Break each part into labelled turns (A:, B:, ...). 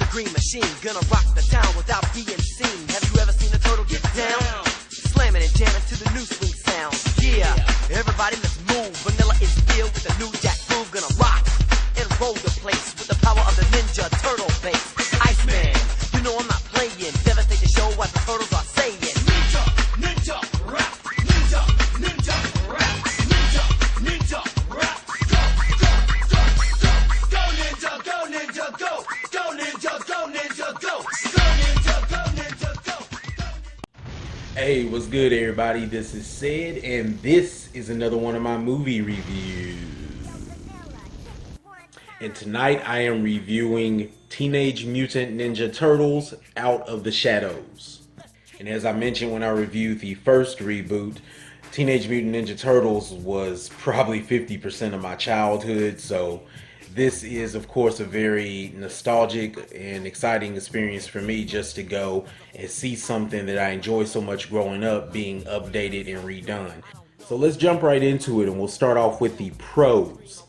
A: the green machine, gonna rock the town without being seen. Have you ever seen a turtle get down? Slamming and jamming to the new swing sound. Yeah, everybody let's move. Vanilla is filled with a new jack groove. Gonna rock and roll the place with the power of the Ninja Turtle bass. Iceman, you know I'm not playing. Devastate the show what the turtles are saying. Ninja, ninja, rap. Ninja, ninja, rap. Ninja, ninja, rap. Go, go, go, go. Go ninja, go ninja, go. Go ninja, go ninja, go. Go ninja, go ninja, go.
B: Hey, what's good everybody? This is Ced, and this is another one of my movie reviews. And tonight I am reviewing Teenage Mutant Ninja Turtles Out of the Shadows. And as I mentioned when I reviewed the first reboot, Teenage Mutant Ninja Turtles was probably 50% of my childhood, so this is of course a very nostalgic and exciting experience for me just to go and see something that I enjoyed so much growing up being updated and redone. So let's jump right into it, and we'll start off with the pros.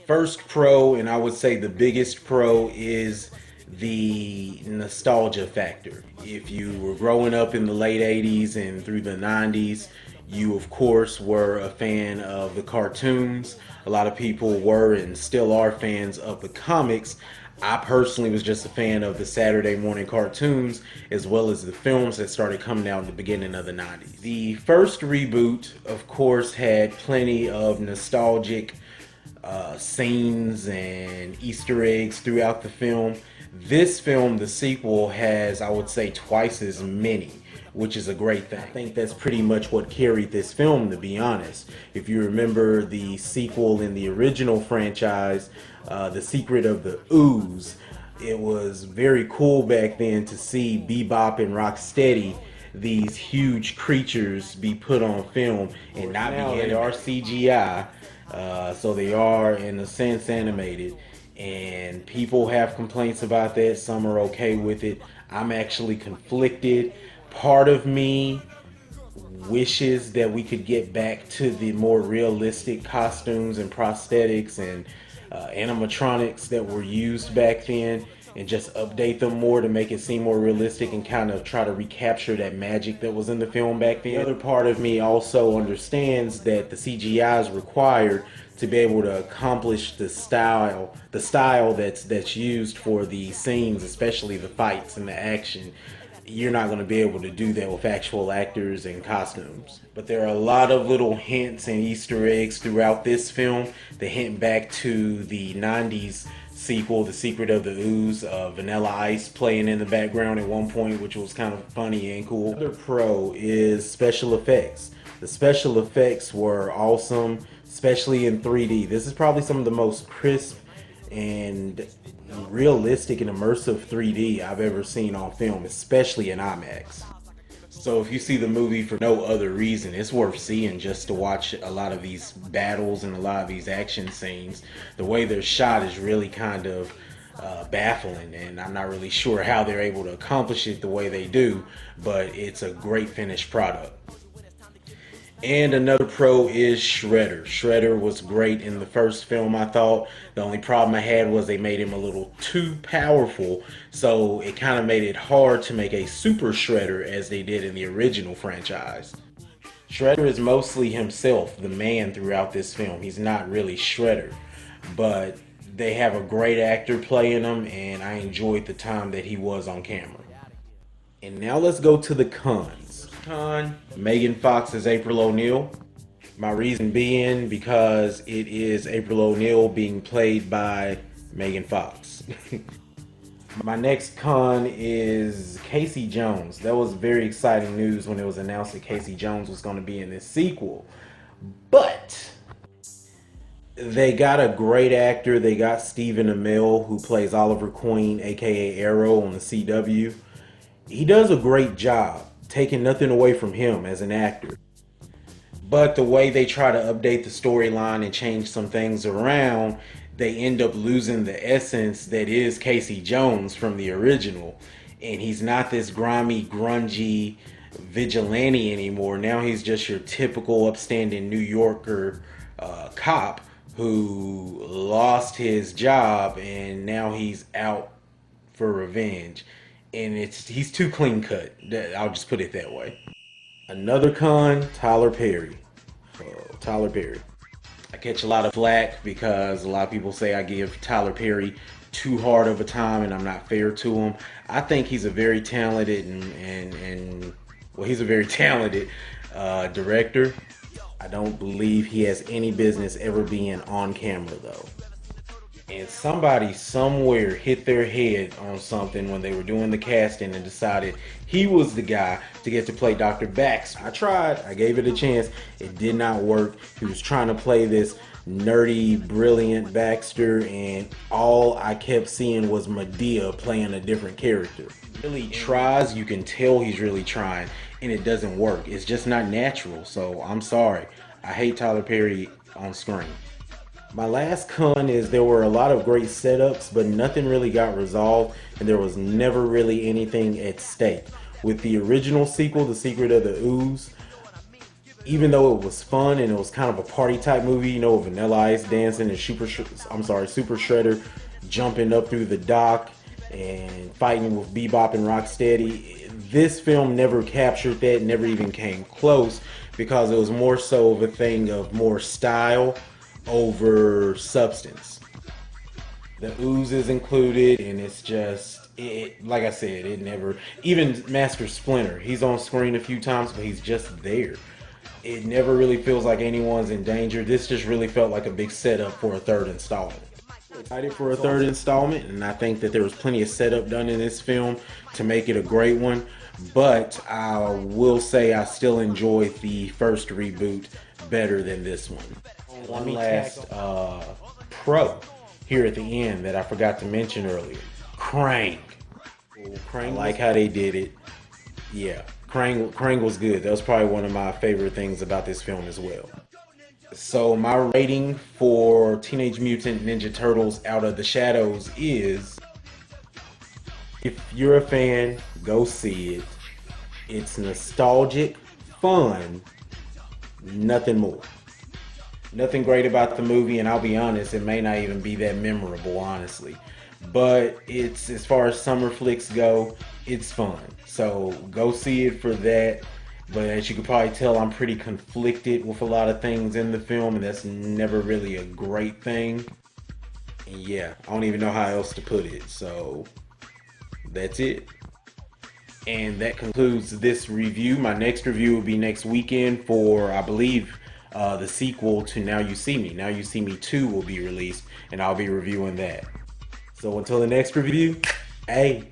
B: First pro, and I would say the biggest pro, is the nostalgia factor. If you were growing up in the late 80s and through the 90s, you of course were a fan of the cartoons. A lot of people were and still are fans of the comics. I personally was just a fan of the Saturday morning cartoons as well as the films that started coming out in the beginning of the 90s. The first reboot of course had plenty of nostalgic scenes and Easter eggs throughout the film. This film, the sequel, has, I would say, twice as many, which is a great thing. I think that's pretty much what carried this film, to be honest. If you remember the sequel in the original franchise, The Secret of the Ooze, it was very cool back then to see Bebop and Rocksteady, these huge creatures, be put on film and not be animated. They are CGI. So they are in a sense animated, and people have complaints about that. Some are okay with it. I'm actually conflicted. Part of me wishes that we could get back to the more realistic costumes and prosthetics and animatronics that were used back then, and just update them more to make it seem more realistic and kind of try to recapture that magic that was in the film back then. The other part of me also understands that the CGI is required to be able to accomplish the style that's used for the scenes, especially the fights and the action. You're not going to be able to do that with actual actors and costumes. But there are a lot of little hints and Easter eggs throughout this film that hint back to the 90s sequel, The Secret of the Ooze. Vanilla Ice playing in the background at one point, which was kind of funny and cool. Another pro is special effects. The special effects were awesome, especially in 3D. This is probably some of the most crisp and realistic and immersive 3D I've ever seen on film, especially in IMAX. So if you see the movie for no other reason, it's worth seeing just to watch a lot of these battles and a lot of these action scenes. The way they're shot is really kind of baffling, and I'm not really sure how they're able to accomplish it the way they do, but it's a great finished product. And another pro is Shredder. Shredder was great in the first film, I thought. The only problem I had was they made him a little too powerful, so it kind of made it hard to make a super Shredder as they did in the original franchise. Shredder is mostly himself, the man, throughout this film. He's not really Shredder, but they have a great actor playing him, and I enjoyed the time that he was on camera. And now let's go to the cons. Con, Megan Fox as April O'Neil. My reason being because it is April O'Neil being played by Megan Fox. My next con is Casey Jones. That was very exciting news when it was announced that Casey Jones was going to be in this sequel. But they got a great actor. They got Stephen Amell, who plays Oliver Queen, aka Arrow, on the CW. He does a great job, taking nothing away from him as an actor. But the way they try to update the storyline and change some things around, they end up losing the essence that is Casey Jones from the original. And he's not this grimy, grungy vigilante anymore. Now he's just your typical upstanding New Yorker cop who lost his job, and now he's out for revenge, and he's too clean cut. I'll just put it that way. Another con, Tyler Perry. Tyler Perry. I catch a lot of flack because a lot of people say I give Tyler Perry too hard of a time and I'm not fair to him. I think he's a very talented and well, he's a very talented director. I don't believe he has any business ever being on camera though. And somebody somewhere hit their head on something when they were doing the casting and decided he was the guy to get to play Dr. Baxter. I tried, I gave it a chance, it did not work. He was trying to play this nerdy, brilliant Baxter, and all I kept seeing was Medea playing a different character. He really tries, you can tell he's really trying, and it doesn't work. It's just not natural, so I'm sorry. I hate Tyler Perry on screen. My last con is there were a lot of great setups, but nothing really got resolved, and there was never really anything at stake. With the original sequel, The Secret of the Ooze, even though it was fun and it was kind of a party type movie, you know, Vanilla Ice dancing and Super Shredder jumping up through the dock and fighting with Bebop and Rocksteady, this film never captured that, never even came close, because it was more so of a thing of more style over substance. The ooze is included, and it's just like I said, it never, even Master Splinter, he's on screen a few times, but he's just there. It never really feels like anyone's in danger. This just really felt like a big setup for a third installment. Excited for a third installment, and I think that there was plenty of setup done in this film to make it a great one, but I will say I still enjoyed the first reboot better than this one. One last pro here at the end that I forgot to mention earlier. Krang. I like how they did it. Yeah, Krang was good. That was probably one of my favorite things about this film as well. So my rating for Teenage Mutant Ninja Turtles Out of the Shadows is, if you're a fan, go see it. It's nostalgic, fun, nothing more. Nothing great about the movie, and I'll be honest, it may not even be that memorable, honestly. But it's, as far as summer flicks go, it's fun. So go see it for that. But as you can probably tell, I'm pretty conflicted with a lot of things in the film, and that's never really a great thing. And yeah, I don't even know how else to put it. So that's it. And that concludes this review. My next review will be next weekend for, I believe, the sequel to Now You See Me. Now You See Me 2 will be released, and I'll be reviewing that. So until the next review, hey.